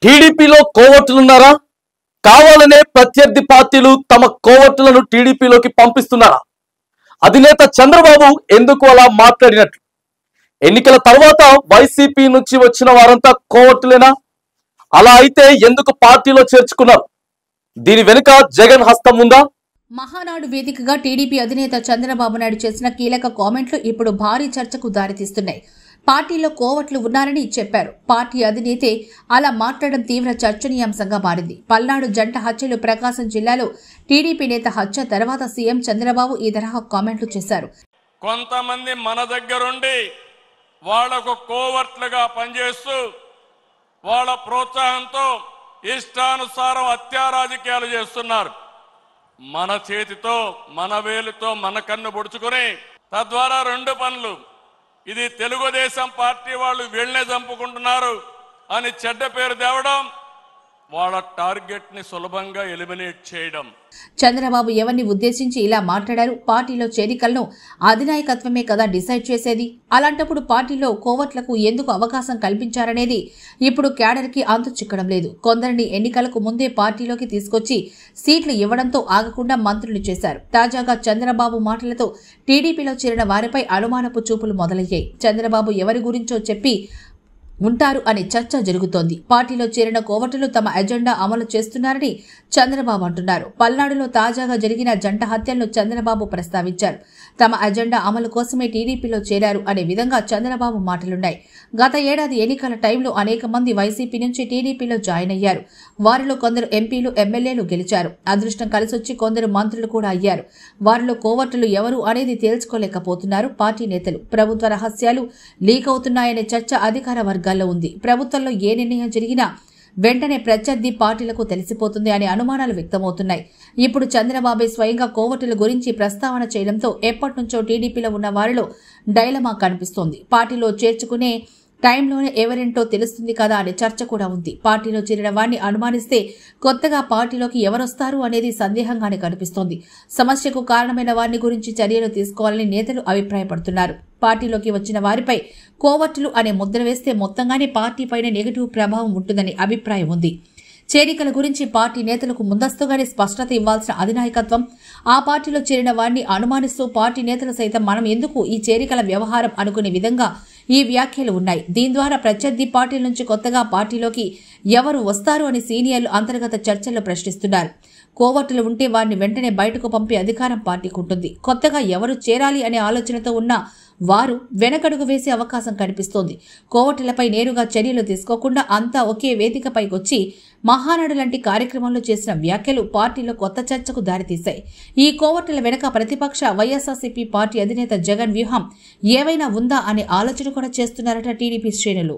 టీడీపీలో కోవట్లున్నారా? కావాలనే ప్రత్యర్థి పార్టీలు తమ కోవట్లను టీడీపీలోకి పంపిస్తున్నారా? అధినేత చంద్రబాబు ఎందుకు అలా మాట్లాడినట్లు? ఎన్నికల తర్వాత వైసీపీ నుంచి వచ్చిన వారంతా కోవట్లేనా? అలా అయితే ఎందుకు పార్టీలో చేర్చుకున్నారు? దీని వెనుక జగన్ హస్తం ఉందా? మహానాడు వేదికగా టీడీపీ అధినేత చంద్రబాబు నాయుడు చేసిన కీలక కామెంట్లు ఇప్పుడు భారీ చర్చకు దారితీస్తున్నాయి. పార్టీలో కోవట్లు ఉన్నారని చెప్పారు. పార్టీ అధినేతే అలా మాట్లాడడం తీవ్ర చర్చనీయాంశంగా మారింది. పల్నాడు జంట హత్యలు ప్రకాశం జిల్లాలో టీడీపీ నేత హత్య తర్వాత సీఎం చంద్రబాబు ఈ తరహా కామెంట్లు చేశారు. కొంతమంది మన దగ్గరుండి వాళ్లకు కోవర్ట్లుగా పనిచేస్తూ వాళ్ళ ప్రోత్సాహంతో ఇష్టానుసారం హత్యా రాజకీయాలు చేస్తున్నారు. మన చేతితో మన వేలుతో మన కన్ను పొడుచుకుని తద్వారా రెండు పనులు, ఇది తెలుగుదేశం పార్టీ వాళ్ళు వీళ్ళనే చంపుకుంటున్నారు అని చెడ్డ పేరు తేవడం, వాళ్ళ టార్గెట్ ని సులభంగా ఎలిమినేట్ చేయడం. చంద్రబాబు ఎవరిని ఉద్దేశించి ఇలా మాట్లాడారు? పార్టీలో చేరికలను అధినాయకత్వమే కదా డిసైడ్ చేసేది. అలాంటప్పుడు పార్టీలో కోవట్లకు ఎందుకు అవకాశం కల్పించారనేది ఇప్పుడు క్యాడర్ కి అంతు చిక్కడం లేదు. కొందరిని ఎన్నికలకు ముందే పార్టీలోకి తీసుకొచ్చి సీట్లు ఇవ్వడంతో ఆగకుండా మంత్రులు చేశారు. తాజాగా చంద్రబాబు మాటలతో టీడీపీలో చేరిన వారిపై అనుమానపు చూపులు మొదలయ్యాయి. చంద్రబాబు ఎవరి గురించో చెప్పి ఉంటారు అనే చర్చ జరుగుతోంది. పార్టీలో చేరిన కోవటులు తమ ఎజెండా అమలు చేస్తున్నారని చంద్రబాబు అంటున్నారు. పల్నాడులో తాజాగా జరిగిన జంట హత్యలను చంద్రబాబు ప్రస్తావించారు. తమ ఎజెండా అమలు కోసమే టీడీపీలో చేరారు అనే విధంగా చంద్రబాబు మాటలున్నాయి. గత ఏడాది ఎన్నికల టైంలో అనేక మంది వైసీపీ నుంచి టీడీపీలో జాయిన్ అయ్యారు. వారిలో కొందరు ఎంపీలు, ఎమ్మెల్యేలు గెలిచారు. అదృష్టం కలిసొచ్చి కొందరు మంత్రులు కూడా అయ్యారు. వారిలో కోవటులు ఎవరు అనేది తేల్చుకోలేకపోతున్నారు పార్టీ నేతలు. ప్రభుత్వ రహస్యాలు లీక్ అవుతున్నాయనే చర్చ అధికార వర్గాల్లో ఉంది. ప్రభుత్వంలో ఏ నిర్ణయం జరిగినా వెంటనే ప్రత్యర్థి పార్టీలకు తెలిసిపోతుంది అనే అనుమానాలు వ్యక్తమవుతున్నాయి. ఇప్పుడు చంద్రబాబు స్వయంగా కోవటుల గురించి ప్రస్తావన చేయడంతో ఎప్పటినుంచో టీడీపీలో ఉన్న వారిలో డైలమా కనిపిస్తోంది. పార్టీలో చేర్చుకునే టైంలోనే ఎవరేంటో తెలుస్తుంది కదా అనే చర్చ కూడా ఉంది. పార్టీలో చేరిన వారిని అనుమానిస్తే కొత్తగా పార్టీలోకి ఎవరొస్తారు అనేది సందేహంగానే కనిపిస్తోంది. సమస్యకు కారణమైన వారిని గురించి చర్యలు తీసుకోవాలని నేతలు అభిప్రాయపడుతున్నారు. పార్టీలోకి వచ్చిన వారిపై కోవట్లు అనే ముద్ర వేస్తే మొత్తంగానే పార్టీపైనే నెగటివ్ ప్రభావం ఉంటుందనే అభిప్రాయం ఉంది. చేరికల గురించి పార్టీ నేతలకు ముందస్తుగానే స్పష్టత ఇవ్వాల్సిన అధినాయకత్వం ఆ పార్టీలో చేరిన వారిని అనుమానిస్తూ పార్టీ నేతలు సైతం మనం ఎందుకు ఈ చేరికల వ్యవహారం అనుకునే విధంగా ఈ వ్యాఖ్యలు ఉన్నాయి. దీని ద్వారా ప్రత్యర్థి పార్టీల నుంచి కొత్తగా పార్టీలోకి ఎవరు వస్తారు అని సీనియర్లు అంతర్గత చర్చల్లో ప్రశ్నిస్తున్నారు. కోవట్లు ఉంటే వారిని వెంటనే బయటకు పంపే అధికారం పార్టీకి ఉంటుంది. కొత్తగా ఎవరు చేరాలి అనే ఆలోచనతో ఉన్న వారు వెనకడుగు వేసే అవకాశం కనిపిస్తోంది. కోవట్లపై నేరుగా చర్యలు తీసుకోకుండా అంతా ఒకే వేదికపైకొచ్చి మహానాడు లాంటి కార్యక్రమంలో చేసిన వ్యాఖ్యలు పార్టీలో కొత్త చర్చకు దారితీశాయి. ఈ కోవట్ల వెనక ప్రతిపక్ష వైఎస్ఆర్సీపీ పార్టీ అధినేత జగన్ వ్యూహం ఏవైనా ఉందా అనే ఆలోచన కూడా చేస్తున్నారట టీడీపీ శ్రేణులు.